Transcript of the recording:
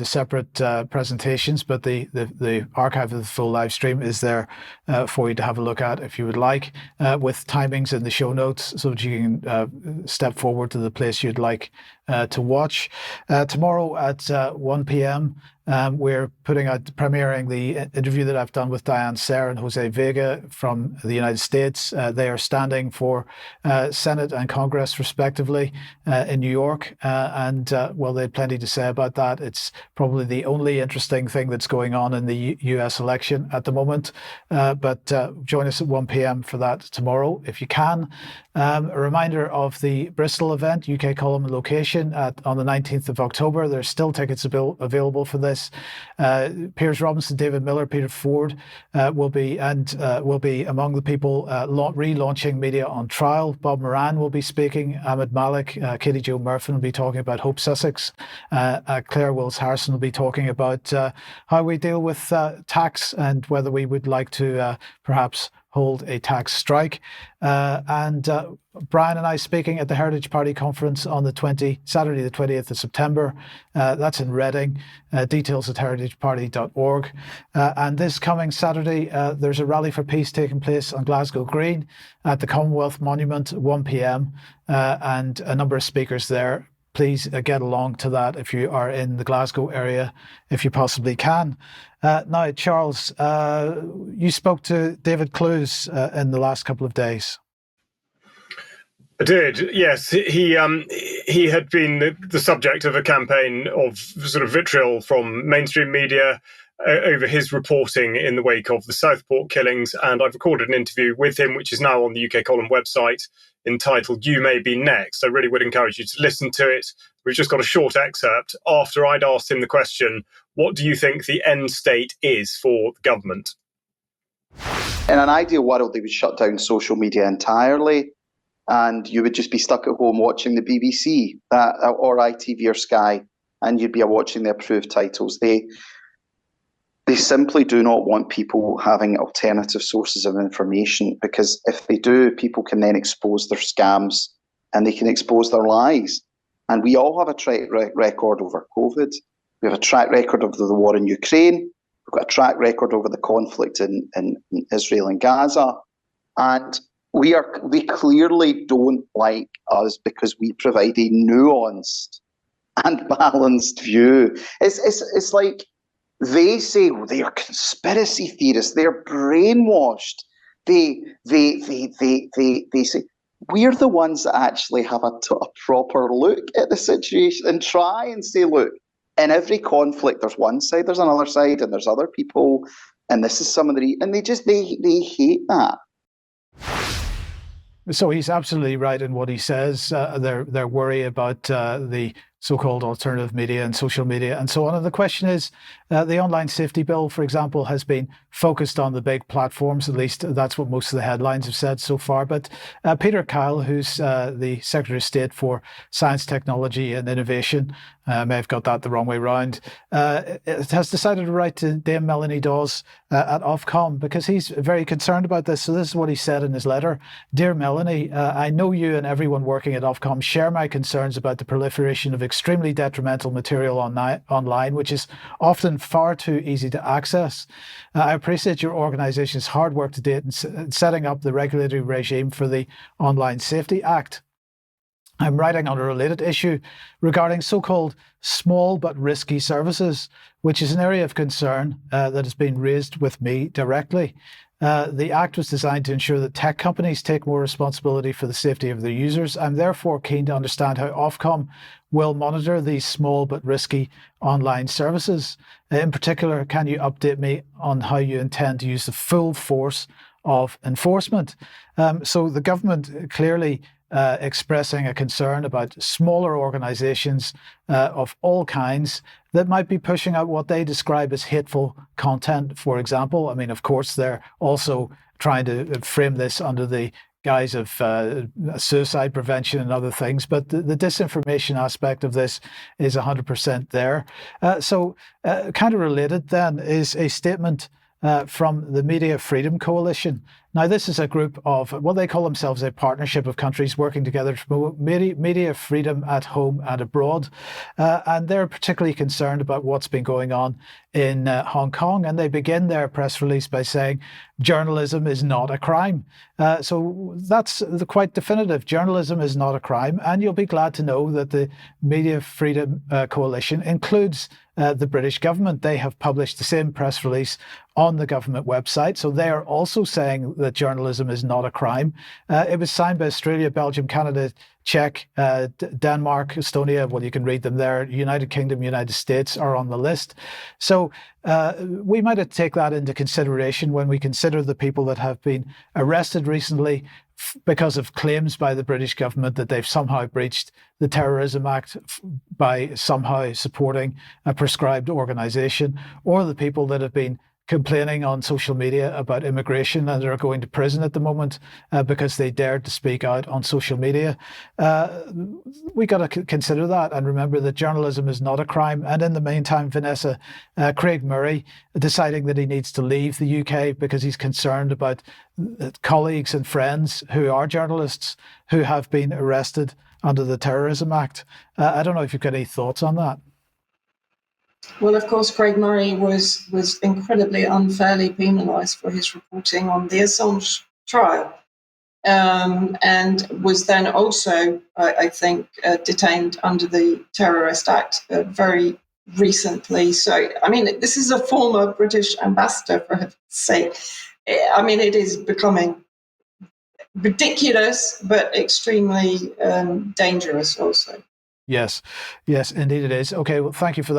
the separate presentations, but the archive of the full live stream is there for you to have a look at if you would like, with timings in the show notes so that you can step forward to the place you'd like to watch. Tomorrow at 1 p.m. We're premiering the interview that I've done with Diane Serre and Jose Vega from the United States. They are standing for Senate and Congress, respectively, in New York. Well, they had plenty to say about that. It's probably the only interesting thing that's going on in the US election at the moment. But join us at 1 p.m. for that tomorrow, if you can. A reminder of the Bristol event, UK Column and Location, on the 19th of October. There's still tickets available for this. Piers Robinson, David Miller, Peter Ford will be among the people relaunching Media on Trial. Bob Moran will be speaking. Ahmed Malik, Katie Jo Murphy will be talking about Hope Sussex. Claire Wills Harrison will be talking about how we deal with tax and whether we would like to perhaps hold a tax strike. And Brian and I speaking at the Heritage Party Conference on Saturday the 20th of September. That's in Reading. Details at heritageparty.org. And this coming Saturday, there's a rally for peace taking place on Glasgow Green at the Commonwealth Monument at 1 p.m. And a number of speakers there. Please get along to that if you are in the Glasgow area, if you possibly can. Now, Charles, you spoke to David Clews in the last couple of days. I did, yes. He had been the subject of a campaign of sort of vitriol from mainstream media over his reporting in the wake of the Southport killings, and I've recorded an interview with him, which is now on the UK Column website, entitled You May Be Next. I really would encourage you to listen to it. We've just got a short excerpt after I'd asked him the question, what do you think the end state is for the government? In an ideal world, they would shut down social media entirely, and you would just be stuck at home watching the BBC or ITV or Sky, and you'd be watching the approved titles. They simply do not want people having alternative sources of information, because if they do, people can then expose their scams and they can expose their lies. And we all have a track record over COVID. We have a track record of the war in Ukraine. We've got a track record over the conflict in Israel and Gaza. And they clearly don't like us because we provide a nuanced and balanced view. It's like, they say they are conspiracy theorists. They're brainwashed. They say we're the ones that actually have a proper look at the situation and try and say, look, in every conflict, there's one side, there's another side, and there's other people, and this is some of the and they hate that. So he's absolutely right in what he says. They're worried about the so-called alternative media and social media and so on. And the question is, the online safety bill, for example, has been focused on the big platforms. At least that's what most of the headlines have said so far. But Peter Kyle, who's the Secretary of State for Science, Technology and Innovation, may have got that the wrong way round, has decided to write to Dame Melanie Dawes at Ofcom because he's very concerned about this. So this is what he said in his letter. Dear Melanie, I know you and everyone working at Ofcom share my concerns about the proliferation of extremely detrimental material online, which is often far too easy to access. I appreciate your organisation's hard work to date in setting up the regulatory regime for the Online Safety Act. I'm writing on a related issue regarding so-called small but risky services, which is an area of concern that has been raised with me directly. The Act was designed to ensure that tech companies take more responsibility for the safety of their users. I'm therefore keen to understand how Ofcom will monitor these small but risky online services. In particular, can you update me on how you intend to use the full force of enforcement? So the government clearly expressing a concern about smaller organisations of all kinds that might be pushing out what they describe as hateful content, for example. I mean, of course, they're also trying to frame this under the guise of suicide prevention and other things, but the disinformation aspect of this is 100% there. So kind of related then is a statement from the Media Freedom Coalition. Now, this is a group of, well, they call themselves a partnership of countries working together to promote media freedom at home and abroad. And they're particularly concerned about what's been going on in Hong Kong. And they begin their press release by saying, journalism is not a crime. So that's quite definitive. Journalism is not a crime. And you'll be glad to know that the Media Freedom Coalition includes the British government. They have published the same press release on the government website. So they are also saying that journalism is not a crime. It was signed by Australia, Belgium, Canada, Czech, Denmark, Estonia. Well, you can read them there. United Kingdom, United States are on the list. So we might take that into consideration when we consider the people that have been arrested recently because of claims by the British government that they've somehow breached the Terrorism Act by somehow supporting a prescribed organisation, or the people that have been complaining on social media about immigration and are going to prison at the moment because they dared to speak out on social media. We got to consider that and remember that journalism is not a crime. And in the meantime, Vanessa, Craig Murray deciding that he needs to leave the UK because he's concerned about colleagues and friends who are journalists who have been arrested under the Terrorism Act. I don't know if you've got any thoughts on that. Well, of course, Craig Murray was incredibly unfairly penalised for his reporting on the Assange trial, and was then also, I think, detained under the Terrorist Act very recently. So, I mean, this is a former British ambassador, for heaven's sake. I mean, it is becoming ridiculous, but extremely dangerous also. Yes, indeed it is. Okay, well, thank you for that.